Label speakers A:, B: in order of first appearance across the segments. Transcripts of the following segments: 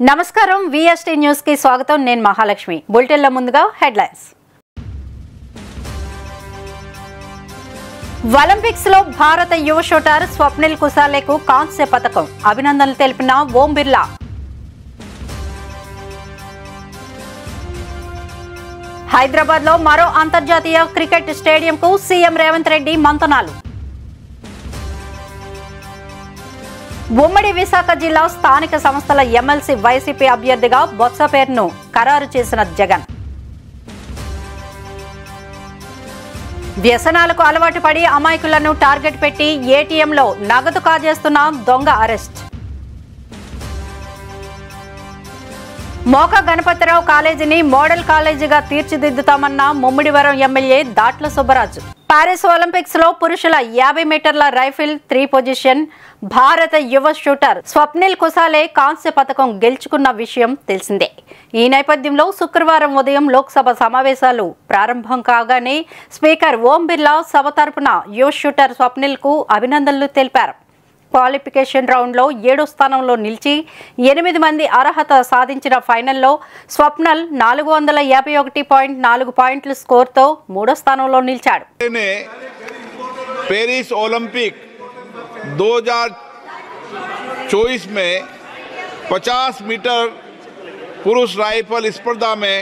A: నమస్కారం VST news కి స్వాగతం నేను మహాలక్ష్మి బులెటిన్ లో ముందుగా హెడ్లైన్స్ ఒలింపిక్స్ లో భారత యువ షూటర్ స్వప్నిల్ కుసాలేకు కాంస్య పతకం అభినందనలు తెలిపిన ఓం బిర్లా హైదరాబాద్ లో మరో అంతర్జాతీయ క్రికెట్ స్టేడియం కు సీఎం రేవంత్ రెడ్డి మంతనాలు ఉమ్మడి విశాఖ జిల్లా స్థానిక సంస్థల ఎమ్మెల్సీ వైసీపీ అభ్యర్థిగా బొత్స పేరును ఖరారు చేసిన జగన్ వ్యసనాలకు అలవాటు పడి అమాయకులను టార్గెట్ పెట్టి ఏటీఎంలో నగదు కాజేస్తున్న దొంగ అరెస్ట్ మోక గణపతిరావు కాలేజీని మోడల్ కాలేజీగా తీర్చిదిద్దుతామన్న Mummidivaram MLA Datla Subbaraju Paris Olympics లో పురుషుల 50 మీటర్ల రైఫిల్ 3 పొజిషన్ భారత యువ షూటర్ స్వప్నిల్ కుసాలే కాంస్య పతకం గెలుచుకున్న విషయం తెలిసిందే. ఈ నేపథ్యంలో శుక్రవారం ఉదయం లోక్సభ సమావేశాలు ప్రారంభం కాగానే స్పీకర్ ఓం బిర్లా సభ తరపున యువ షూటర్ స్వప్నిల్ కు అభినందనలు తెలిపారు. క్వాలిఫికేషన్ రౌండ్ లో 7వ స్థానంలో నిలిచి 8 మంది అర్హత సాధించిన ఫైనల్లో స్వప్నల్ 451.4 పాయింట్ల స్కోర్తో 3వ స్థానంలో నిలిచాడు.
B: पेरिस ओलंपिक 2024 में 50 मीटर पुरुष राइफल स्पर्धा में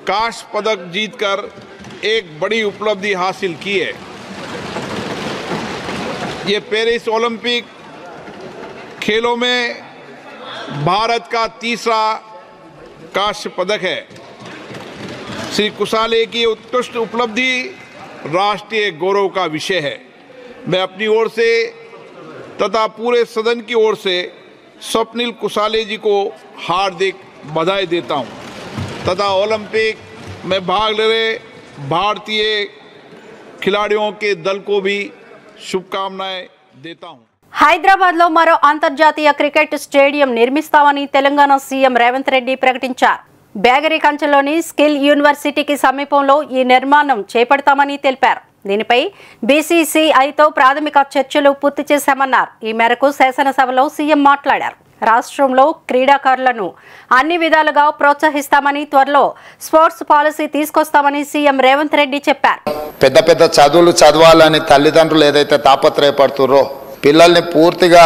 B: कांस्य पदक जीतकर एक बड़ी उपलब्धि हासिल की है. ये पेरिस ओलंपिक खेलों में भारत का तीसरा कांस्य पदक है. श्री कुसाले की उत्कृष्ट उपलब्धि राष्ट्रीय गौरव का विषय है. मैं अपनी ओर से तथा पूरे सदन की ओर से स्वप्निल कुसाले जी को हार्दिक बधाई देता हूं तथा ओलंपिक में भाग ले रहे भारतीय खिलाड़ियों के दल को भी शुभकामनाएं देता हूं.
A: హైదరాబాద్ లో మరో అంతర్జాతీయ క్రికెట్ స్టేడియం నిర్మిస్తామని తెలంగాణ సీఎం రేవంత్ రెడ్డి ప్రకటించారు. బేగరీ కంచెలోని స్కిల్ యూనివర్సిటీకి సమీపంలో ఈ నిర్మాణం చేపడతామని తెలిపారు. దీనిపై బీసీసీఐతో ప్రాథమిక చర్చలు పూర్తి చేశామన్నారు. ఈ మేరకు శాసనసభలో సీఎం మాట్లాడారు. రాష్ట్రంలో క్రీడాకారులను అన్ని విధాలుగా ప్రోత్సహిస్తామని త్వరలో స్పోర్ట్స్ పాలసీ తీసుకొస్తామని సీఎం రేవంత్ రెడ్డి చెప్పారు.
C: పెద్ద పెద్ద చదువులు చదవాలని తల్లిదండ్రులు ఏదైతే తాపత్రయపడుతుర్రో పిల్లల్ని పూర్తిగా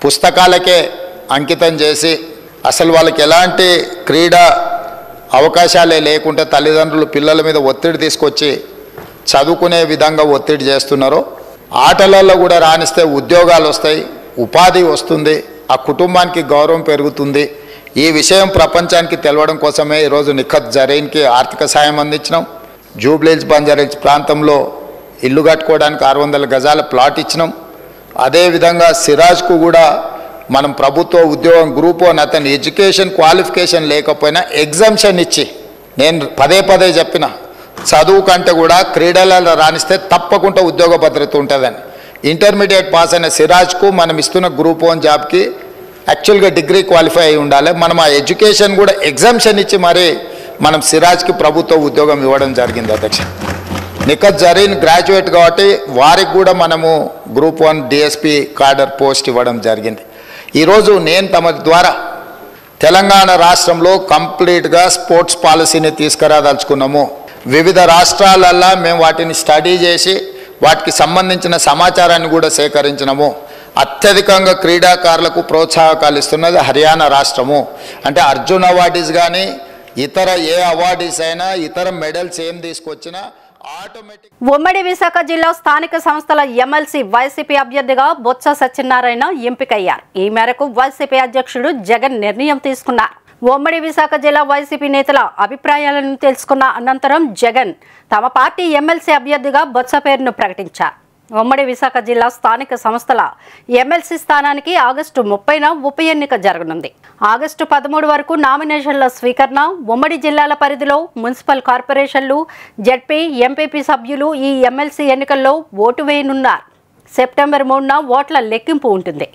C: పుస్తకాలకే అంకితం చేసి అసలు వాళ్ళకి ఎలాంటి క్రీడా అవకాశాలే లేకుంటే తల్లిదండ్రులు పిల్లల మీద ఒత్తిడి తీసుకొచ్చి చదువుకునే విధంగా ఒత్తిడి చేస్తున్నారో ఆటలలో కూడా రాణిస్తే ఉద్యోగాలు వస్తాయి, ఉపాధి వస్తుంది, ఆ కుటుంబానికి గౌరవం పెరుగుతుంది. ఈ విషయం ప్రపంచానికి తెలవడం కోసమే ఈరోజు నిఖత్ జరీన్కి ఆర్థిక సాయం అందించినాం. జూబ్లీహిల్స్ బంజారాహిల్స్ ప్రాంతంలో ఇల్లు కట్టుకోవడానికి 600 గజాల ప్లాట్ ఇచ్చినాం. అదేవిధంగా సిరాజ్కు కూడా మనం ప్రభుత్వ ఉద్యోగం గ్రూప్ 1 అతని ఎడ్యుకేషన్ క్వాలిఫికేషన్ లేకపోయినా ఎగ్జామ్షన్ ఇచ్చి నేను పదే పదే చెప్పిన చదువు కంటే కూడా క్రీడలలో రాణిస్తే తప్పకుండా ఉద్యోగ భద్రత ఉంటుందని. ఇంటర్మీడియట్ పాస్ అయిన సిరాజ్కు మనం ఇస్తున్న గ్రూప్ 1 జాబ్కి యాక్చువల్గా డిగ్రీ క్వాలిఫై అయి ఉండాలి. మనం ఆ ఎడ్యుకేషన్ కూడా ఎగ్జామ్షన్ ఇచ్చి మరి మనం సిరాజ్కి ప్రభుత్వ ఉద్యోగం ఇవ్వడం జరిగింది. అధ్యక్ష నిఖత్ జరీన్ గ్రాడ్యుయేట్ కాబట్టి వారికి కూడా మనము గ్రూప్ 1 డిఎస్పి కార్డర్ పోస్ట్ ఇవ్వడం జరిగింది. ఈరోజు నేను తమ ద్వారా తెలంగాణ రాష్ట్రంలో కంప్లీట్గా స్పోర్ట్స్ పాలసీని తీసుకురాదలుచుకున్నాము. వివిధ రాష్ట్రాలల్లో మేము వాటిని స్టడీ చేసి వాటికి సంబంధించిన సమాచారాన్ని కూడా సేకరించినాము. అత్యధికంగా క్రీడాకారులకు ప్రోత్సాహకాలు ఇస్తున్నది హర్యానా రాష్ట్రము. అంటే అర్జున్ అవార్డీస్ కానీ ఇతర ఏ అవార్డీస్ అయినా ఇతర మెడల్స్ ఏం తీసుకొచ్చినా
A: ఉమ్మడి విశాఖ జిల్లా స్థానిక సంస్థల ఎమ్మెల్సీ వైసీపీ అభ్యర్థిగా బొత్స సత్యనారాయణ ఎంపికయ్యారు. ఈ మేరకు వైసీపీ అధ్యక్షుడు జగన్ నిర్ణయం తీసుకున్నారు. ఉమ్మడి విశాఖ జిల్లా వైసీపీ నేతల అభిప్రాయాలను తెలుసుకున్న అనంతరం జగన్ తమ పార్టీ ఎమ్మెల్సీ అభ్యర్థిగా బొత్స పేరును ప్రకటించారు. ఉమ్మడి విశాఖ జిల్లా స్థానిక సంస్థల ఎమ్మెల్సీ స్థానానికి ఆగస్టు 30న ఉప ఎన్నిక జరగనుంది. ఆగస్టు 13 వరకు నామినేషన్ల స్వీకరణ. ఉమ్మడి జిల్లాల పరిధిలో మున్సిపల్ కార్పొరేషన్లు, జెడ్పీ, ఎంపీపీ సభ్యులు ఈ ఎమ్మెల్సీ ఎన్నికల్లో ఓటు వేయనున్నారు. సెప్టెంబర్ 3న ఓట్ల లెక్కింపు ఉంటుంది.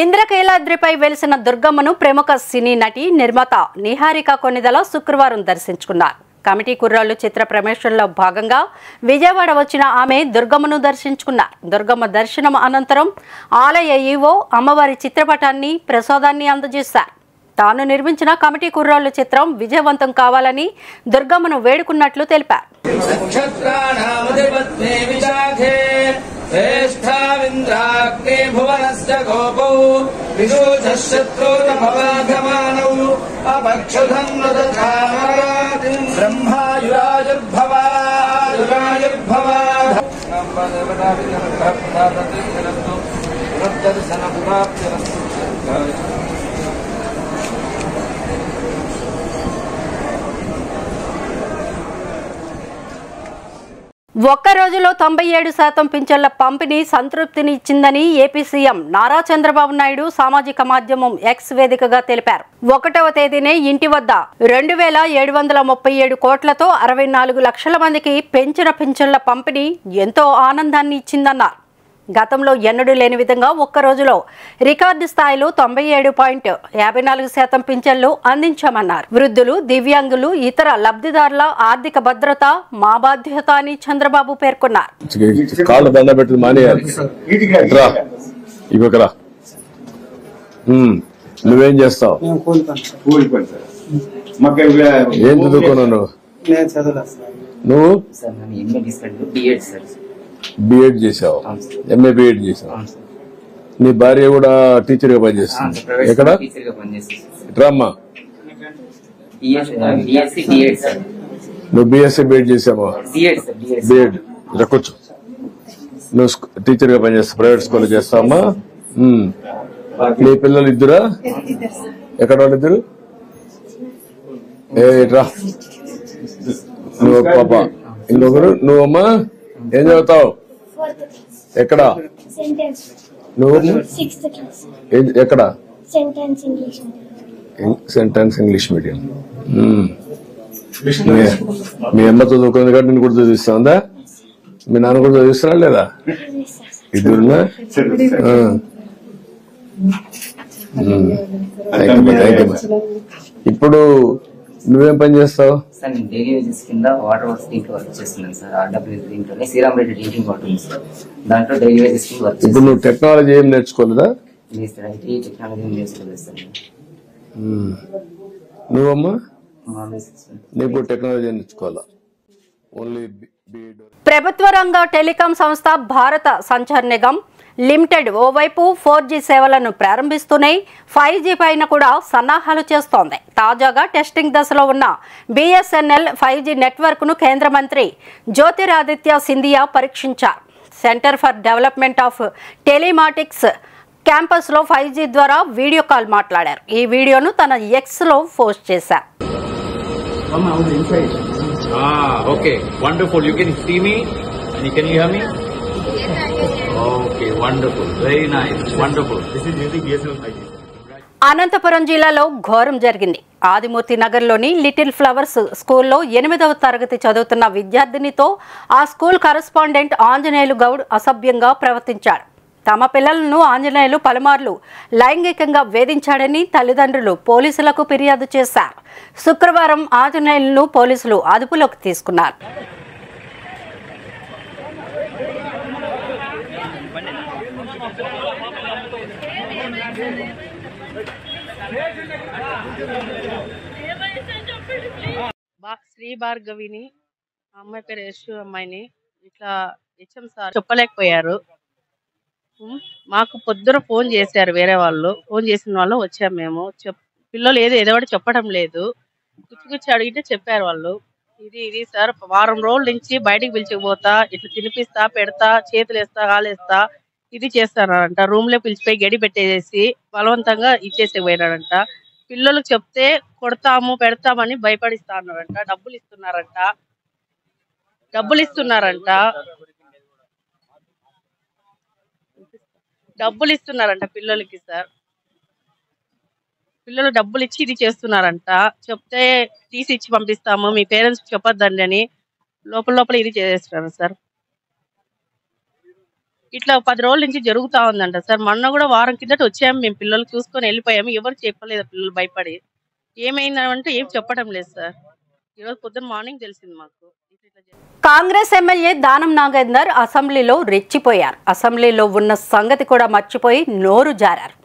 A: ఇంద్రకీలాద్రిపై వెలిసిన దుర్గమ్మను ప్రముఖ సినీ నటి, నిర్మాత నిహారిక కొనిదల శుక్రవారం దర్శించుకున్నారు. కమిటీ కుర్రాళ్ళు చిత్ర ప్రమోషన్లో భాగంగా విజయవాడ వచ్చిన ఆమె దుర్గమ్మను దర్శించుకున్నారు. దుర్గమ్మ దర్శనం అనంతరం ఆలయ ఈవో అమ్మవారి చిత్రపటాన్ని ప్రసాదాన్ని అందజేశారు. తాను నిర్మించిన కమిటీ కుర్రాళ్ళు చిత్రం విజయవంతం కావాలని దుర్గమ్మను వేడుకున్నట్లు తెలిపారు. ఒక్క రోజులో 97% పింఛన్ల పంపిణీ సంతృప్తిని ఇచ్చిందని ఏపీ సీఎం నారా చంద్రబాబు నాయుడు సామాజిక మాధ్యమం ఎక్స్ వేదికగా తెలిపారు. 1వ తేదీనే ఇంటి వద్ద 2,737 కోట్లతో 64 లక్షల మందికి పెంచిన పింఛన్ల పంపిణీ ఎంతో ఆనందాన్ని ఇచ్చిందన్నారు. గతంలో ఎన్నడూ లేని విధంగా ఒక్క రోజులో రికార్డు స్థాయిలో 97.54% పింఛన్లు అందించామన్నారు. వృద్ధులు, దివ్యాంగులు, ఇతర లబ్ధిదారుల ఆర్థిక భద్రత మా బాధ్యత అని చంద్రబాబు పేర్కొన్నారు.
D: నువ్వేం చేస్తావు? ఏం చదువుకున్నావు నువ్వు? బిఎడ్ చేసావు, ఎంఏ బిఎడ్ చేసావు. నీ భార్య కూడా టీచర్ గా పనిచేస్తుంది. ఎక్కడ రామ్మా? నువ్వు బిఎస్సీ బిఎడ్ చేసావా? బిఎడ్ కూర్చో. నువ్వు టీచర్ గా పనిచేస్తావు, ప్రైవేట్ స్కూల్ చేస్తావమ్మా. నీ పిల్లలు ఇద్దరా? ఎక్కడ వాళ్ళు ఇద్దరు? రా నువ్వు పాప, ఇంకొకరు నువ్వమ్మా. ఏం చదువుతావు? ఎక్కడ నువ్వు? ఎక్కడ? Sentence English medium. మీ అమ్మ చదువుకుంది కాబట్టి నేను కూడా చదివిస్తుందా? మీ నాన్న కూడా చదివిస్తున్నా లేదా? ఇద్దరున్నా? ఇప్పుడు నువ్వేం పని చేస్తావు?
E: సార్ నేను డైలీ వేజెస్ కింద వాటర్ వర్క్స్ దీంట్లో వర్క్ చేస్తున్నాను సార్. ఆర్డబ్ల్యూ దీంట్లోనే శ్రీరామ్ రెడ్డి డ్రింకింగ్ వాటర్ ఉంది సార్. దాంట్లో డైలీ వేజెస్ కింద వర్క్.
D: ఇప్పుడు నువ్వు టెక్నాలజీ ఏం నేర్చుకోలేదా?
E: లేదు సార్, ఐటీ టెక్నాలజీ నేర్చుకోలేదు సార్.
D: నువ్వమ్మా? నీకు టెక్నాలజీ నేర్చుకోవాలా? ఓన్లీ
A: ప్రభుత్వ రంగ టెలికాం సంస్థ భారత సంచార్ నిగమ్ లిమిటెడ్ ఓవైపు 4G సేవలను ప్రారంభిస్తూనే 5G పైన కూడా సన్నాహాలు చేస్తోంది. తాజాగా టెస్టింగ్ దశలో ఉన్న BSNL 5G నెట్వర్క్ను కేంద్ర మంత్రి జ్యోతిరాదిత్య సింధియా పరీక్షించారు. Centre for development of telematics క్యాంపస్లో 5G ద్వారా వీడియో కాల్ మాట్లాడారు. ఈ వీడియోను తన ఎక్స్లో పోస్ట్ చేశారు.
F: Okay, wonderful. You can see me and you can hear me? Okay, wonderful. Very nice. Wonderful. This is using BSNL 5G.
A: Anantapuram జిల్లాలో ఘోరం జరిగింది. ఆదిమూర్తి నగర్లోని లిటిల్ ఫ్లవర్స్ స్కూల్లో 8వ తరగతి చదువుతున్న విద్యార్థినితో ఆ స్కూల్ కరెస్పాండెంట్ ఆంజనేయులు గౌడ్ అసభ్యంగా ప్రవర్తించాడు. తమ పిల్లలను ఆంజనేయులు పలుమార్లు లైంగికంగా వేధించాడని తల్లిదండ్రులు పోలీసులకు ఫిర్యాదు చేశారు. శుక్రవారం ఆంజనేయులను పోలీసులు అదుపులోకి తీసుకున్నారు.
G: శ్రీ భార్గవిని అమ్మాయి పేరు యశు అమ్మాయిని ఇట్లా హెచ్ఎం సార్ చెప్పలేకపోయారు. మాకు పొద్దున ఫోన్ చేశారు, వేరే వాళ్ళు ఫోన్ చేసిన వాళ్ళు వచ్చాము మేము. పిల్లలు ఏదో ఒకటి చెప్పడం లేదు, గుచ్చి అడిగితే చెప్పారు వాళ్ళు. ఇది సార్ వారం రోజుల నుంచి బయటికి పిలిచిపోతా, ఇట్లా తినిపిస్తా, పెడతా, చేతులు వేస్తా, కాలేస్తా, ఇది చేస్తానంట. రూమ్ లో పిలిచిపోయి గడి పెట్టేసి బలవంతంగా ఇచ్చేసి పోయినాడంట. పిల్లలు చెప్తే కొడతాము పెడతామని భయపడిస్తా అన్నారంట. డబ్బులు ఇస్తున్నారంట పిల్లలకి సార్. పిల్లలు డబ్బులు ఇచ్చి ఇది చేస్తున్నారంట. చెప్తే తీసి ఇచ్చి పంపిస్తాము, మీ పేరెంట్స్ చెప్పొద్దండి అని లోపల ఇది చేస్తున్నారు సార్. ఇట్లా 10 రోజుల నుంచి జరుగుతా ఉందంట సార్. మొన్న కూడా వారం కిందట వచ్చాము మేము, పిల్లలు చూసుకొని వెళ్ళిపోయాము. ఎవరు చెప్పలేదు, పిల్లలు భయపడి. ఏమైందంటే ఏం చెప్పడం లేదు సార్. ఈరోజు పొద్దున్న మార్నింగ్ తెలిసింది మాకు.
A: కాంగ్రెస్ ఎమ్మెల్యే దానం నాగేందర్ అసెంబ్లీలో రెచ్చిపోయారు. అసెంబ్లీలో ఉన్న సంగతి కూడా మర్చిపోయి నోరు జారారు.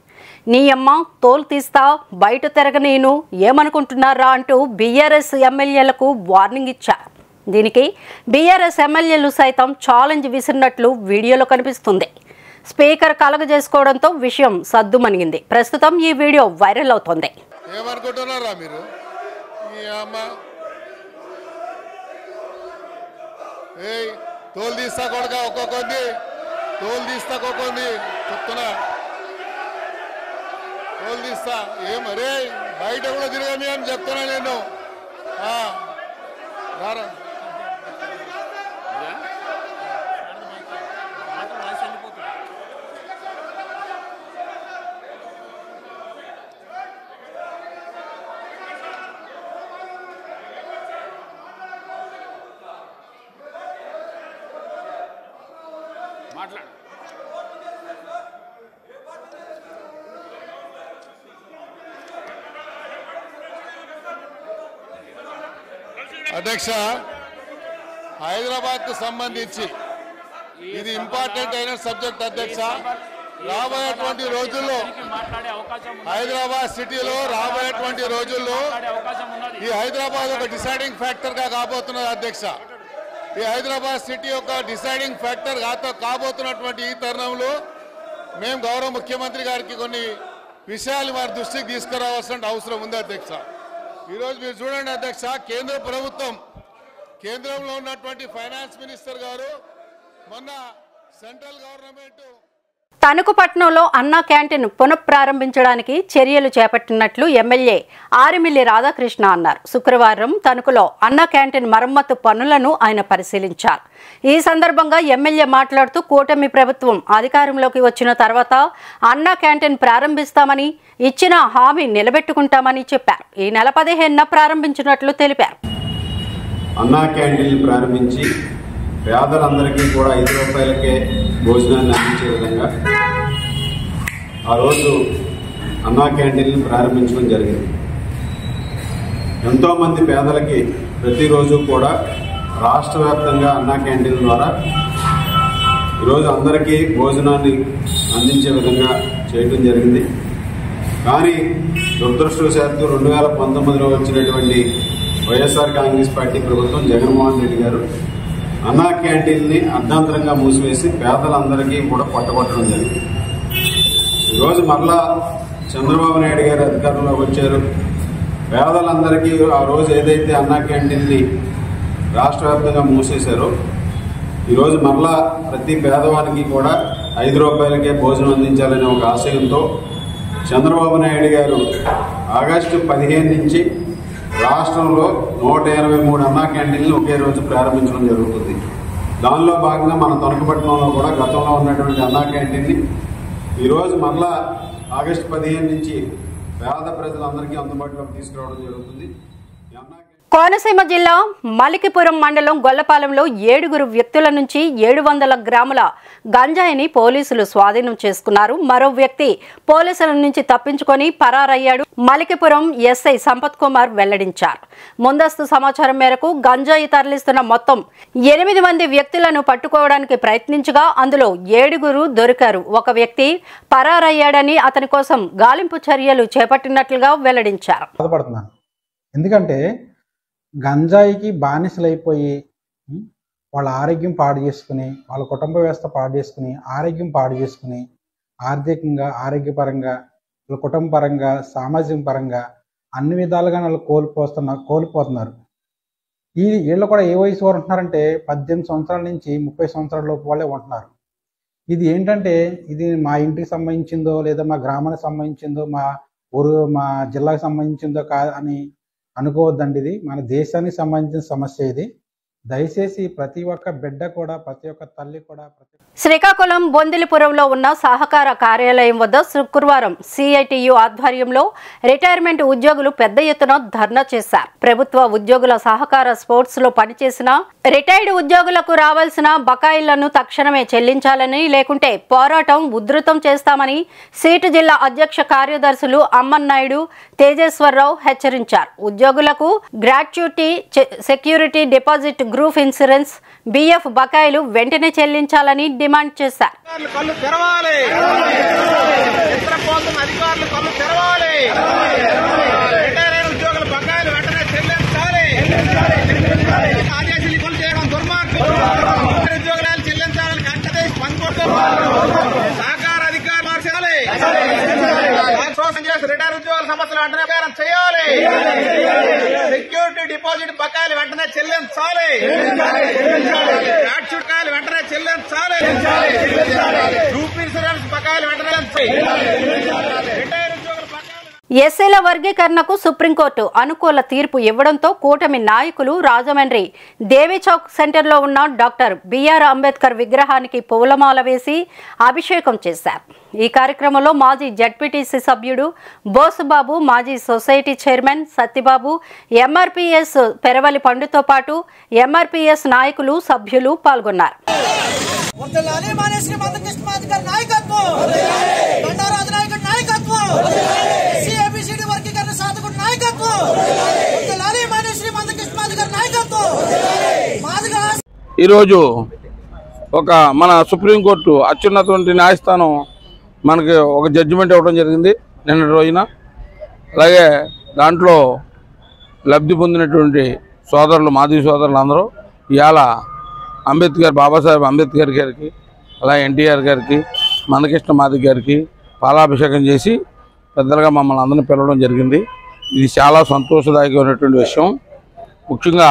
A: నీ అమ్మ తోలు తీస్తా బయట తిరగనేను ఏమనుకుంటున్నారా అంటూ బీఆర్ఎస్ ఎమ్మెల్యేలకు వార్నింగ్ ఇచ్చారు. దీనికి బీఆర్ఎస్ ఎమ్మెల్యేలు సైతం ఛాలెంజ్ విసిరినట్లు వీడియోలో కనిపిస్తుంది. స్పీకర్ కలగజేసుకోవడంతో విషయం సద్దుమణిగింది. ప్రస్తుతం ఈ వీడియో వైరల్ అవుతోంది.
H: ఏమనుకుంటున్నారా మీరు? తోలు తీస్తా కొడుక ఒక్కొక్కది తోలు తీస్తా ఒక్కొక్కది చెప్తున్నా తోలు తీస్తా ఏమరే బయట కూడా తిరగని అని చెప్తున్నా నేను. అధ్యక్ష, హైదరాబాద్ కు సంబంధించి ఇది ఇంపార్టెంట్ అయిన సబ్జెక్ట్ అధ్యక్ష. రాబోయేటువంటి రోజుల్లో హైదరాబాద్ సిటీలో రాబోయేటువంటి రోజుల్లో ఈ హైదరాబాద్ ఒక డిసైడింగ్ ఫ్యాక్టర్ గా కాబోతున్నది అధ్యక్ష. ఈ హైదరాబాద్ సిటీ ఒక డిసైడింగ్ ఫ్యాక్టర్ కాబోతున్నటువంటి ఈ తరుణంలో మేము గౌరవ ముఖ్యమంత్రి గారికి కొన్ని విషయాలు వారి దృష్టికి తీసుకురావాల్సిన అవసరం ఉంది అధ్యక్ష. ఈరోజు మీరు చూడండి అధ్యక్ష, కేంద్ర ప్రభుత్వం కేంద్రంలో ఉన్నటువంటి ఫైనాన్స్ మినిస్టర్ గారు మొన్న సెంట్రల్ గవర్నమెంట్
A: తణుకుపట్నంలో అన్నా క్యాంటీన్ పునఃప్రారంభించడానికి చర్యలు చేపట్టినట్లు ఎమ్మెల్యే ఆరిమిల్లి రాధాకృష్ణ అన్నారు. శుక్రవారం తణుకులో అన్నా క్యాంటీన్ మరమ్మతు పనులను ఆయన పరిశీలించారు. ఈ సందర్భంగా ఎమ్మెల్యే మాట్లాడుతూ కూటమి ప్రభుత్వం అధికారంలోకి వచ్చిన తర్వాత అన్నా క్యాంటీన్ ప్రారంభిస్తామని ఇచ్చిన హామీ నిలబెట్టుకుంటామని చెప్పారు. ఈ నెల 15న ప్రారంభించినట్లు తెలిపారు.
I: అన్నా క్యాంటీన్ ప్రారంభించి పేదలందరికీ కూడా 5 రూపాయలకే భోజనాన్ని అందించే విధంగా ఆ రోజు అన్నా క్యాంటీన్ ప్రారంభించడం జరిగింది. ఎంతోమంది పేదలకి ప్రతిరోజు కూడా రాష్ట్ర వ్యాప్తంగా అన్నా క్యాంటీన్ ద్వారా ఈరోజు అందరికీ భోజనాన్ని అందించే విధంగా చేయడం జరిగింది. కానీ దురదృష్టవశాత్తు 2019లో వచ్చినటువంటి వైఎస్ఆర్ కాంగ్రెస్ పార్టీ ప్రభుత్వం జగన్మోహన్ రెడ్డి గారు అన్నా క్యాంటీన్ని అర్ధాంతరంగా మూసివేసి పేదలందరికీ కూడా పట్టగొట్టడం జరిగింది. ఈరోజు మరలా చంద్రబాబు నాయుడు గారు అధికారంలోకి వచ్చారు. పేదలందరికీ ఆ రోజు ఏదైతే అన్నా క్యాంటీన్ని రాష్ట్ర వ్యాప్తంగా మూసేశారో ఈరోజు మరలా ప్రతి పేదవానికి కూడా 5 రూపాయలకే భోజనం అందించాలనే ఒక ఆశయంతో చంద్రబాబు నాయుడు గారు ఆగస్టు 15 నుంచి రాష్ట్రంలో 183 అన్నా క్యాంటీన్లు ఒకే రోజు ప్రారంభించడం జరుగుతుంది. దానిలో భాగంగా మన తణుకుపట్నంలో కూడా గతంలో ఉన్నటువంటి అన్నా క్యాంటీన్ని ఈరోజు మరలా ఆగస్టు 15 నుంచి పేద ప్రజలందరికీ అందుబాటులోకి తీసుకురావడం జరుగుతుంది.
A: కోనసీమ జిల్లా మలికిపురం మండలం గొల్లపాలెంలో 7 వ్యక్తుల నుంచి 700 గ్రాముల గంజాయిని పోలీసులు స్వాధీనం చేసుకున్నారు. మరో వ్యక్తి పోలీసుల నుంచి తప్పించుకొని పరారయ్యాడు. మలికిపురం ఎస్ఐ సంపత్ కుమార్ వెల్లడించారు. ముందస్తు సమాచారం మేరకు గంజాయి తరలిస్తున్న మొత్తం 8 మంది వ్యక్తులను పట్టుకోవడానికి ప్రయత్నించగా అందులో 7 దొరికారు. ఒక వ్యక్తి పరారయ్యాడని అతని కోసం గాలింపు చర్యలు చేపట్టినట్లుగా వెల్లడించారు.
J: ఎందుకంటే గంజాయికి బానిసలైపోయి వాళ్ళ ఆరోగ్యం పాడు చేసుకుని, వాళ్ళ కుటుంబ వ్యవస్థ పాడు చేసుకుని, ఆరోగ్యం పాడు చేసుకుని, ఆర్థికంగా, ఆరోగ్యపరంగా, వాళ్ళ కుటుంబ పరంగా, సామాజిక పరంగా అన్ని విధాలుగా వాళ్ళు కోల్పోతున్నారు. వీళ్ళు కూడా ఏ వయసు వారు ఉంటున్నారంటే 18 సంవత్సరాల నుంచి 30 సంవత్సరాల లోపు వాళ్ళే ఉంటున్నారు. ఇది ఏంటంటే ఇది మా ఇంటికి సంబంధించిందో లేదా మా గ్రామానికి సంబంధించిందో మా జిల్లాకు సంబంధించిందో అని అనుకోవద్దండి. ఇది మన దేశానికి సంబంధించిన సమస్య. ఇది దయచేసి ప్రతి ఒక్క బిడ్డ కూడా, ప్రతి ఒక్క తల్లి కూడా.
A: శ్రీకాకుళం బొందిలిపురంలో ఉన్న సహకార కార్యాలయం వద్ద శుక్రవారం సిఐటియు ఆధ్వర్యంలో రిటైర్మెంట్ ఉద్యోగులు పెద్ద ఎత్తున ధర్నా చేశారు. ప్రభుత్వ ఉద్యోగుల సహకార స్పోర్ట్స్ లో పనిచేసిన రిటైర్డ్ ఉద్యోగులకు రావాల్సిన బకాయిలను తక్షణమే చెల్లించాలని, లేకుంటే పోరాటం ఉధృతం చేస్తామని సీటు జిల్లా అధ్యక్ష కార్యదర్శులు అమ్మన్నాయుడు, తేజేశ్వరరావు హెచ్చరించారు. ఉద్యోగులకు gratuity, security deposit, group insurance, PF బకాయిలు వెంటనే చెల్లించాలని డిమాండ్ చేశారు.
B: చేస్తున్న అధికారులు కళ్ళు తెరవాలి. రిటైర్ అయిన ఉద్యోగుల బకాయిలు వెంటనే చెల్లించాలి. ఆదేశాలు కొలు చేయడం దుర్మార్గం. ఉద్యోగాలు చెల్లించాలని కట్టదే స్పందించాలి. సహకార అధికారులు మార్చాలి. రిటైర్ ఉద్యోగుల సమస్యలు వెంటనే చేయాలి. సెక్యూరిటీ డిపాజిట్ బకాయిలు వెంటనే చెల్లించాలి. బకాయిలు వెంటనే చెల్లించాలి. గ్రూప్ ఇన్సూరెన్స్ బకాయిలు వెంటనే రిటైర్ ఉద్యోగుల
A: ఎస్సీల వర్గీకరణకు సుప్రీంకోర్టు అనుకూల తీర్పు ఇవ్వడంతో కూటమి నాయకులు రాజమండ్రి దేవీచౌక్ సెంటర్లో ఉన్న డాక్టర్ బిఆర్ అంబేద్కర్ విగ్రహానికి పూలమాల వేసి అభిషేకం చేశారు. ఈ కార్యక్రమంలో మాజీ జడ్పీటీసీ సభ్యుడు బోసుబాబు, మాజీ society chairman Satyababu, MRPS Peravali పండుతో పాటు ఎంఆర్పీఎస్ నాయకులు, సభ్యులు పాల్గొన్నారు.
K: ఈరోజు ఒక మన సుప్రీంకోర్టు అత్యున్నతమైన న్యాయస్థానం మనకి ఒక జడ్జిమెంట్ ఇవ్వడం జరిగింది నిన్నటి రోజున. అలాగే దాంట్లో లబ్ధి పొందినటువంటి సోదరులు, మాజీ సోదరులు అందరూ ఇవాళ అంబేద్కర్, బాబాసాహెబ్ అంబేద్కర్ గారికి, అలాగే ఎన్టీఆర్ గారికి, మందకృష్ణ మాదిగ గారికి పాలాభిషేకం చేసి పెద్దలుగా మమ్మల్ని అందరినీ పిలవడం జరిగింది. ఇది చాలా సంతోషదాయకమైనటువంటి విషయం. ముఖ్యంగా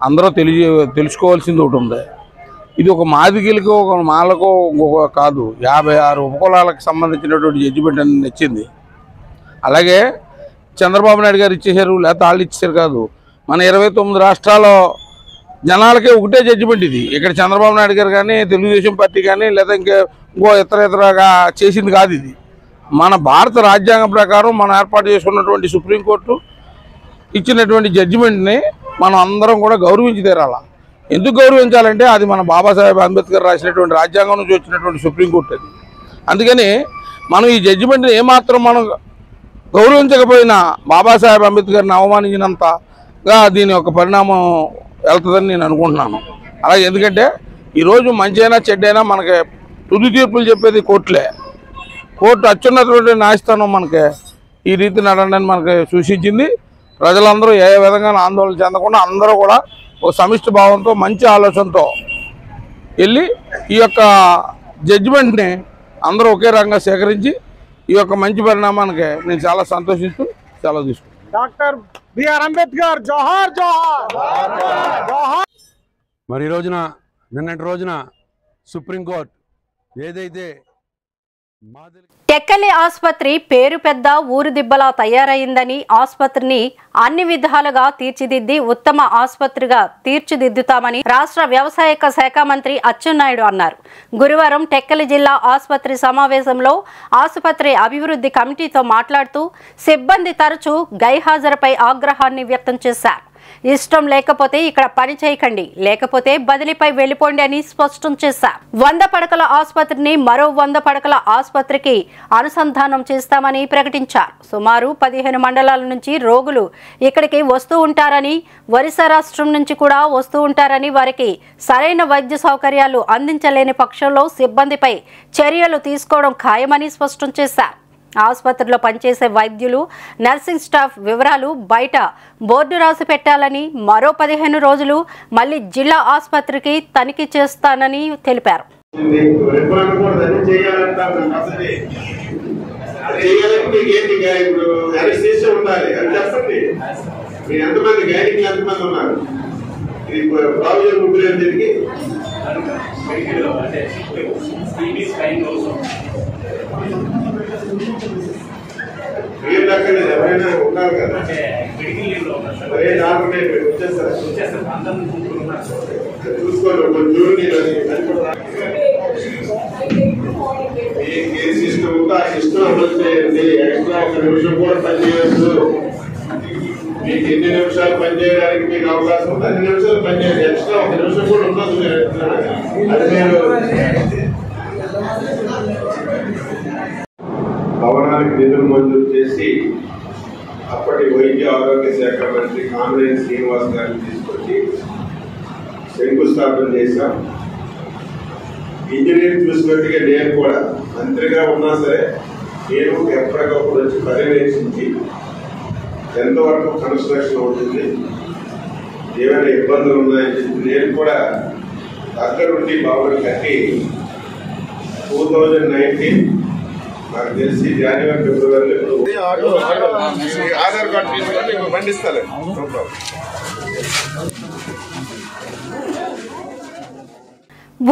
K: అందరూ తెలుసుకోవాల్సింది ఒకటి ఉంది. ఇది ఒక మాదిగలకు, ఒక మాలకు కాదు, 56 ఉపకులాలకు సంబంధించినటువంటి జడ్జిమెంట్ అని నచ్చింది. అలాగే చంద్రబాబు నాయుడు గారు ఇచ్చేశారు, లేకపోతే వాళ్ళు ఇచ్చేసారు కాదు, మన 29 రాష్ట్రాల జనాలకే ఒకటే జడ్జిమెంట్ ఇది. ఇక్కడ చంద్రబాబు నాయుడు గారు కానీ, తెలుగుదేశం పార్టీ కానీ, లేదా ఇంకో ఇతరగా చేసింది కాదు. ఇది మన భారత రాజ్యాంగం ప్రకారం మనం ఏర్పాటు చేసుకున్నటువంటి సుప్రీంకోర్టు ఇచ్చినటువంటి జడ్జిమెంట్ని మనం అందరం కూడా గౌరవించి తీరాల. ఎందుకు గౌరవించాలంటే అది మన బాబాసాహెబ్ అంబేద్కర్ రాసినటువంటి రాజ్యాంగం నుంచి వచ్చినటువంటి సుప్రీంకోర్టు అది. అందుకని మనం ఈ జడ్జిమెంట్ని ఏమాత్రం మనం గౌరవించకపోయినా బాబాసాహెబ్ అంబేద్కర్ని అవమానించినంతగా దీని యొక్క పరిణామం వెళ్తుందని నేను అనుకుంటున్నాను. అలాగే ఎందుకంటే ఈరోజు మంచి అయినా చెడ్డైనా మనకి తుది తీర్పులు చెప్పేది కోర్టులే. కోర్టు అత్యున్నతమైన న్యాయస్థానం మనకి ఈ రీతి నడవడాన్ని మనకి సూచించింది. ప్రజలందరూ ఏ విధంగా ఆందోళన చెందకుండా అందరూ కూడా ఒక సమిష్టి భావంతో, మంచి ఆలోచనతో వెళ్ళి ఈ యొక్క జడ్జిమెంట్ని అందరూ ఒకే రకంగా సేకరించి ఈ యొక్క మంచి పరిణామానికి నేను చాలా సంతోషిస్తూ సెలవు తీసుకుంటాను.
L: డాక్టర్ బిఆర్ అంబేద్కర్ జోహార్ జోహార్ జోహార్.
M: మరి ఈ రోజున, నిన్నటి రోజున సుప్రీంకోర్టు ఏదైతే
A: టెక్కలి ఆసుపత్రి పేరు పెద్ద ఊరు దిబ్బలా తయారైందని, ఆసుపత్రిని అన్ని విధాలుగా తీర్చిదిద్ది ఉత్తమ ఆసుపత్రిగా తీర్చిదిద్దుతామని రాష్ట్ర వ్యవసాయ శాఖ మంత్రి అచ్చెన్నాయుడు అన్నారు. గురువారం టెక్కలి జిల్లా ఆసుపత్రి సమావేశంలో ఆసుపత్రి అభివృద్ధి కమిటీతో మాట్లాడుతూ సిబ్బంది తరచూ గైహాజరుపై ఆగ్రహాన్ని వ్యక్తం చేశారు. ఇష్టం లేకపోతే ఇక్కడ పని చేయకండి, లేకపోతే బదిలీపై వెళ్లిపోండి అని స్పష్టం చేశారు. 100 పడకల ఆసుపత్రిని మరో 100 పడకల ఆసుపత్రికి అనుసంధానం చేస్తామని ప్రకటించారు. సుమారు 15 మండలాల నుంచి రోగులు ఇక్కడికి వస్తూ ఉంటారని, ఒరిస్సా రాష్ట్రం నుంచి కూడా వస్తూ ఉంటారని, వారికి సరైన వైద్య సౌకర్యాలు అందించలేని పక్షంలో సిబ్బందిపై చర్యలు తీసుకోవడం ఖాయమని స్పష్టం చేశారు. ఆసుపత్రిలో పనిచేసే వైద్యులు, నర్సింగ్ స్టాఫ్ వివరాలు బయట బోర్డు రాసి పెట్టాలని, మరో 15 రోజులు మళ్లీ జిల్లా ఆసుపత్రికి తనిఖీ చేస్తానని తెలిపారు.
H: ఎవరైనా ఉన్నారు కదా, చూసుకోండి. ఏ సిస్టమ్ ఉందో ఆ సిస్టమ్ అమలు చేయండి. ఎక్స్ట్రా 1 నిమిషం కూడా పనిచేయద్దు. మీకు ఎన్ని నిమిషాలు పనిచేయడానికి మీకు అవకాశం ఉంది, 10 నిమిషాలు పనిచేయండి. ఎక్స్ట్రా 1 నిమిషం కూడా ఉండదు. అది మీరు భవనానికి నిధులు మంజూరు చేసి అప్పటి వైద్య ఆరోగ్య శాఖ మంత్రి కామినేని శ్రీనివాస్ గారిని తీసుకొచ్చి శంకుస్థాపన చేశాం. ఇంజనీరింగ్ చూసినట్టుగా నేను కూడా మంత్రిగా ఉన్నా సరే
N: మీరు ఎప్పటికప్పుడు వచ్చి పర్యవేక్షించి ఎంతవరకు కన్స్ట్రక్షన్ అవుతుంది, ఏమైనా ఇబ్బందులు ఉన్నాయని చెప్పి నేను కూడా దగ్గరుండి బాబుని కట్టి 2019 నాకు తెలిసి జనవరి ఫిబ్రవరిలో ఆధార్ కార్డు తీసుకొని మీకు పండిస్తాను.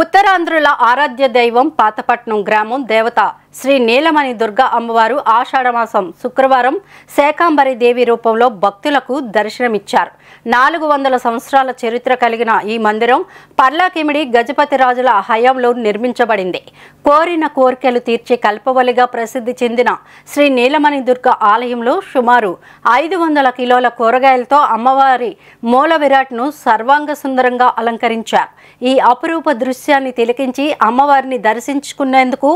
A: ఉత్తరాంధ్రుల ఆరాధ్య దైవం పాతపట్నం గ్రామం దేవత శ్రీ నీలమణి దుర్గా అమ్మవారు ఆషాఢమాసం శుక్రవారం శాకాంబరి దేవి రూపంలో భక్తులకు దర్శనమిచ్చారు. 400 సంవత్సరాల చరిత్ర కలిగిన ఈ మందిరం పర్లాకిమిడి గజపతి రాజుల హయాంలో నిర్మించబడింది. కోరిన కోరికలు తీర్చే కల్పవల్లిగా ప్రసిద్ధి చెందిన శ్రీ నీలమణి దుర్గా ఆలయంలో సుమారు 500 కిలోల కూరగాయలతో అమ్మవారి మూల విరాట్ను సర్వాంగ సుందరంగా అలంకరించారు. ఈ అపురూప దృశ్యాన్ని తిలకించి అమ్మవారిని దర్శించుకునేందుకు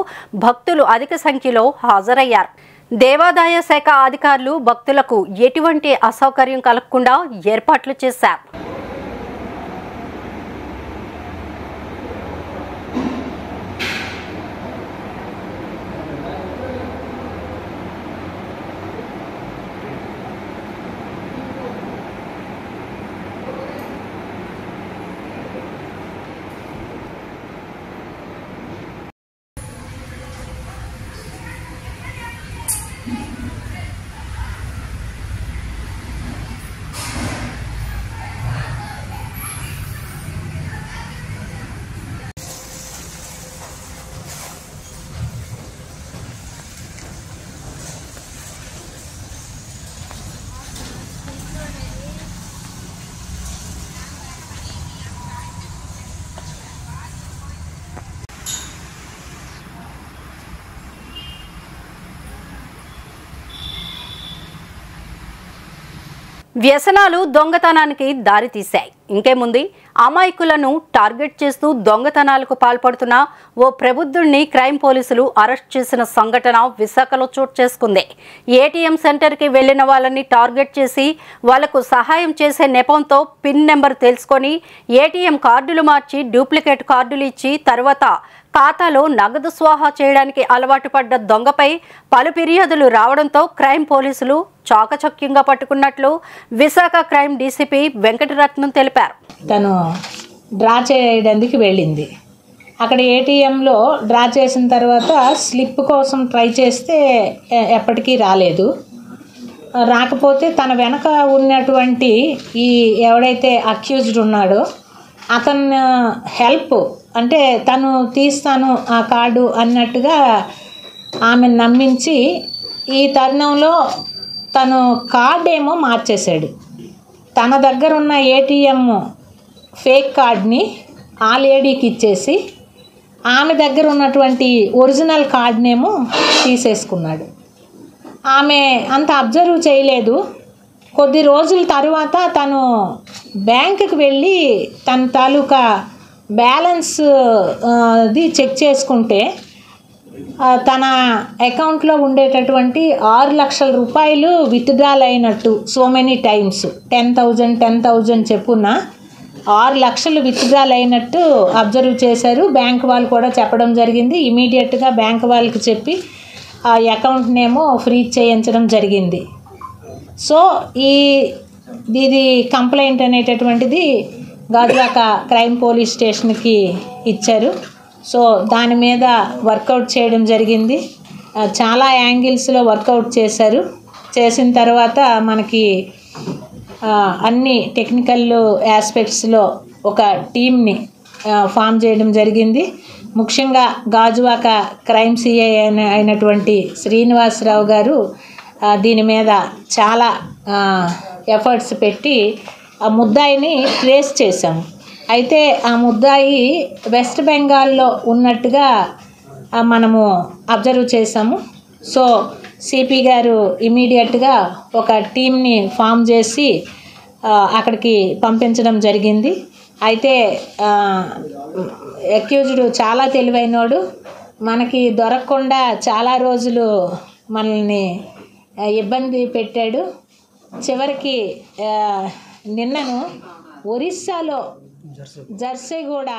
A: భక్తులు అధిక సంఖ్యలో హాజరయ్యారు. దేవాదాయ శాఖ అధికారులు భక్తులకు ఎటువంటి అసౌకర్యం కలగకుండా ఏర్పాట్లు చేశారు. వ్యసనాలు దొంగతనానికి దారితీశాయి. ఇంకేముంది, అమాయకులను టార్గెట్ చేస్తూ దొంగతనాలకు పాల్పడుతున్న ఓ ప్రబుద్ధుడిని క్రైమ్ పోలీసులు అరెస్ట్ చేసిన సంఘటన విశాఖలో చోటు చేసుకుంది. ఏటీఎం సెంటర్కి వెళ్లిన వాళ్ళని టార్గెట్ చేసి వాళ్లకు సహాయం చేసే నెపంతో పిన్ నెంబర్ తెలుసుకొని ఏటీఎం కార్డులు మార్చి డూప్లికేట్ కార్డులు ఇచ్చి తర్వాత ఖాతాలో నగదు స్వాహా చేయడానికి అలవాటు పడ్డ దొంగపై పలు ఫిర్యాదులు రావడంతో క్రైమ్ పోలీసులు చాకచక్యంగా పట్టుకున్నట్లు విశాఖ క్రైమ్ డీసీపీ వెంకటరత్నం తెలిపారు.
O: తను డ్రా చేయడానికి వెళ్ళింది. అక్కడ ఏటీఎంలో డ్రా చేసిన తర్వాత స్లిప్ కోసం ట్రై చేస్తే ఎప్పటికీ రాలేదు. రాకపోతే తన వెనక ఉన్నటువంటి ఈ ఎవడైతే అక్యూజ్డ్ ఉన్నాడో అతను హెల్ప్ అంటే తను తీస్తాను ఆ కార్డు అన్నట్టుగా ఆమెను నమ్మించి ఈ తరుణంలో తను కార్డు ఏమో మార్చేశాడు. తన దగ్గర ఉన్న ఏటీఎం ఫేక్ కార్డ్ని ఆ లేడీకి ఇచ్చేసి ఆమె దగ్గర ఉన్నటువంటి ఒరిజినల్ కార్డ్నేమో తీసేసుకున్నాడు. ఆమె అంత అబ్జర్వ్ చేయలేదు. కొద్ది రోజుల తర్వాత తను బ్యాంకుకి వెళ్ళి తన తాలూకా బ్యాలెన్స్ ది చెక్ చేసుకుంటే తన అకౌంట్లో ఉండేటటువంటి 6 లక్షల రూపాయలు విత్డ్రాల్ అయినట్టు సో మెనీ టైమ్స్ 10,000 చెప్పున 6 లక్షలు విత్డ్రాల్ అయినట్టు అబ్జర్వ్ చేశారు. బ్యాంక్ వాళ్ళు కూడా చెప్పడం జరిగింది. ఇమీడియట్గా బ్యాంక్ వాళ్ళకి చెప్పి ఆ అకౌంట్నేమో ఫ్రీజ్ చేయించడం జరిగింది. సో ఇది కంప్లైంట్ అనేటటువంటిది గాజువాక క్రైమ్ పోలీస్ స్టేషన్కి ఇచ్చారు. సో దాని మీద వర్కౌట్ చేయడం జరిగింది. చాలా యాంగిల్స్లో వర్కౌట్ చేశారు. చేసిన తర్వాత మనకి అన్ని టెక్నికల్ ఆస్పెక్ట్స్లో ఒక టీమ్ని ఫామ్ చేయడం జరిగింది. ముఖ్యంగా గాజువాక క్రైమ్ సిఐ అయినటువంటి శ్రీనివాసరావు గారు దీని మీద చాలా ఎఫర్ట్స్ పెట్టి ఆ ముద్దాయిని ట్రేస్ చేశాము. అయితే ఆ ముద్దాయి వెస్ట్ బెంగాల్లో ఉన్నట్టుగా మనము అబ్జర్వ్ చేసాము. సో సిపి గారు ఇమీడియట్గా ఒక టీమ్ని ఫామ్ చేసి అక్కడికి పంపించడం జరిగింది. అయితే అక్యూజ్డ్ చాలా తెలివైనోడు. మనకి దొరకకుండా చాలా రోజులు మనల్ని ఇబ్బంది పెట్టాడు. చివరికి నిన్నను ఒరిస్సాలో జర్సేగూడ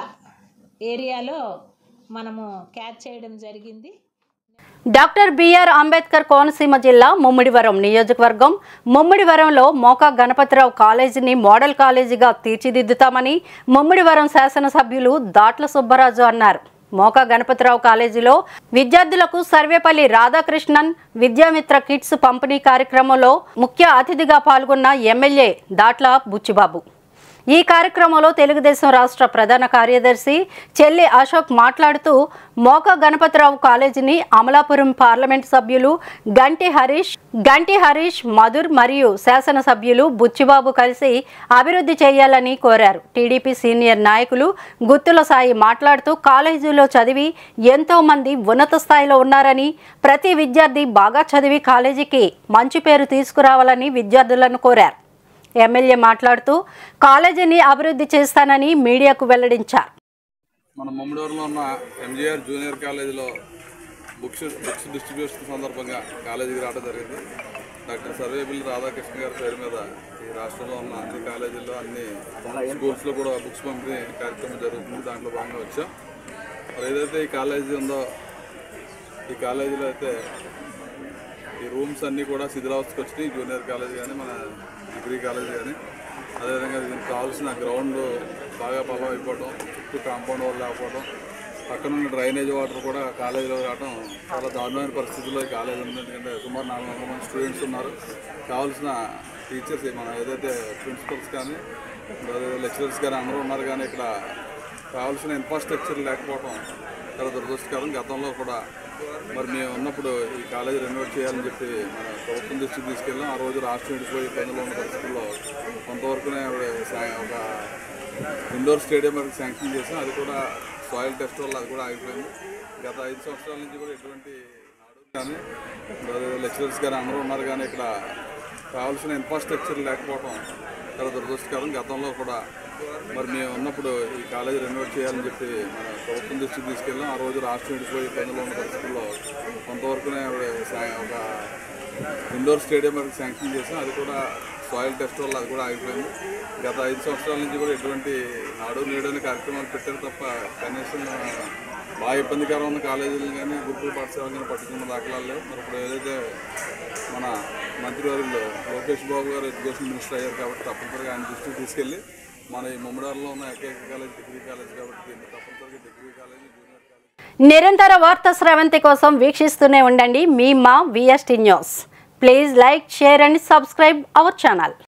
O: ఏరియాలో మనము క్యాచ్ చేయడం జరిగింది.
A: డాక్టర్ బిఆర్ అంబేద్కర్ కోనసీమ జిల్లా ముమ్మిడివరం నియోజకవర్గం ముమ్మిడివరంలో మోకా గణపతిరావు కాలేజీని మోడల్ కాలేజీగా తీర్చిదిద్దుతామని ముమ్మిడివరం శాసనసభ్యులు దాట్ల సుబ్బరాజు అన్నారు. మోకా గణపతిరావు కాలేజీలో విద్యార్థులకు సర్వేపల్లి రాధాకృష్ణన్ విద్యామిత్ర కిట్స్ పంపిణీ కార్యక్రమంలో ముఖ్య అతిథిగా పాల్గొన్న ఎమ్మెల్యే దాట్ల బుచ్చిబాబు. ఈ కార్యక్రమంలో తెలుగుదేశం రాష్ట్ర ప్రధాన కార్యదర్శి చెల్లి అశోక్ మాట్లాడుతూ మోకా గణపతిరావు కాలేజీని అమలాపురం పార్లమెంట్ సభ్యులు గంటి హరీష్ మధుర్ మరియు శాసనసభ్యులు బుచ్చిబాబు కలిసి అభివృద్ధి చేయాలని కోరారు. టీడీపీ సీనియర్ నాయకులు గుత్తుల సాయి మాట్లాడుతూ కాలేజీలో చదివి ఎంతో మంది ఉన్నత స్థాయిలో ఉన్నారని, ప్రతి విద్యార్థి బాగా చదివి కాలేజీకి మంచి పేరు తీసుకురావాలని విద్యార్థులను కోరారు. ఎమ్మెల్యే మాట్లాడుతూ కాలేజీని అభివృద్ధి చేస్తానని మీడియాకు వెల్లడించారు.
K: మన ముమ్మిడివరంలో ఉన్న ఎంజీఆర్ జూనియర్ కాలేజీలో బుక్స్ డిస్ట్రిబ్యూషన్ సందర్భంగా కాలేజీకి రావడం జరిగింది. డాక్టర్ సర్వేపల్లి రాధాకృష్ణ గారి పేరు మీద ఈ రాష్ట్రంలో ఉన్న అన్ని కాలేజీల్లో అన్ని స్కూల్స్లో కూడా బుక్స్ పంపిణీ కార్యక్రమం జరుగుతుంది. దాంట్లో భాగంగా వచ్చాం. మరి ఏదైతే ఈ కాలేజీ ఉందో ఈ కాలేజీలో అయితే ఈ రూమ్స్ అన్నీ కూడా శిథిలావస్థకు వచ్చినాయి. జూనియర్ కాలేజీ కానీ మన డిగ్రీ కాలేజీ కానీ అదేవిధంగా దీనికి కావాల్సిన గ్రౌండ్ బాగా పొలం అయిపోవడం, చుట్టూ కాంపౌండ్ వాళ్ళు లేకపోవడం, పక్కన ఉన్న డ్రైనేజ్ వాటర్ కూడా కాలేజీలో రావడం చాలా దారుణమైన పరిస్థితుల్లో ఈ కాలేజీ ఉంది. ఎందుకంటే సుమారు 400 మంది స్టూడెంట్స్ ఉన్నారు. కావాల్సిన టీచర్స్ మన ఏదైతే ప్రిన్సిపల్స్ కానీ లెక్చరర్స్ కానీ అందరూ ఉన్నారు, కానీ ఇక్కడ కావాల్సిన ఇన్ఫ్రాస్ట్రక్చర్ లేకపోవడం చాలా దురదృష్టకరం. గతంలో కూడా మరి మేము ఉన్నప్పుడు ఈ కాలేజీ రెనోవేట్ చేయాలని చెప్పి మన ప్రభుత్వం దృష్టికి తీసుకెళ్ళాం. ఆ రోజు రాష్ట్రం విడిపోయి ఇబ్బందులు ఉన్న పరిస్థితుల్లో కొంతవరకునే ఒక ఇండోర్ స్టేడియం వరకు శాంక్షన్ చేసాం. అది కూడా సాయిల్ టెస్ట్ వల్ల అది కూడా ఆగిపోయింది. గత 5 సంవత్సరాల నుంచి కూడా ఎటువంటి కానీ లెక్చరర్స్ కానీ అందరూ ఉన్నారు, కానీ ఇక్కడ కావాల్సిన ఇన్ఫ్రాస్ట్రక్చర్ లేకపోవడం చాలా దురదృష్టకరం. గతంలో కూడా మరి మేము ఉన్నప్పుడు ఈ కాలేజీ రెనోవేట్ చేయాలని చెప్పి మన ప్రభుత్వం దృష్టికి తీసుకెళ్ళాం. ఆ రోజు రాష్ట్రం విడిపోయి ఇబ్బందులు ఉన్న పరిస్థితుల్లో కొంతవరకునే ఒక ఇండోర్ స్టేడియం వరకు శాంక్షన్ చేసాం. అది కూడా సాయిల్ టెస్ట్ వల్ల అది కూడా ఆగిపోయింది. గత 5 సంవత్సరాల నుంచి కూడా ఎటువంటి నాడు నేడు అనే కార్యక్రమాలు పెట్టారు తప్ప కనీసం బాగా ఇబ్బందికరం ఉన్న కాలేజీలు కానీ గురుకుల పాఠశాలలు కానీ పట్టుకున్న దాఖలాలు లేవు. మరి ఇప్పుడు ఏదైతే మన మంత్రివర్యులు లోకేష్ బాబు గారు ఎడ్యుకేషన్ మినిస్టర్ అయ్యారు కాబట్టి తప్పనిసరిగా ఆయన దృష్టికి తీసుకెళ్ళి మన ఈ ముమ్మడివరంలో ఉన్న ఏకైక కాలేజ్ డిగ్రీ కాలేజ్ కాబట్టి దీన్ని తప్పనిసరిగా డిగ్రీ కాలేజ్ జూనియర్ కాలేజ్.
A: నిరంతర వార్తా స్రవంతి కోసం వీక్షిస్తూనే ఉండండి మీ మా VST news. Please like, share and subscribe our channel.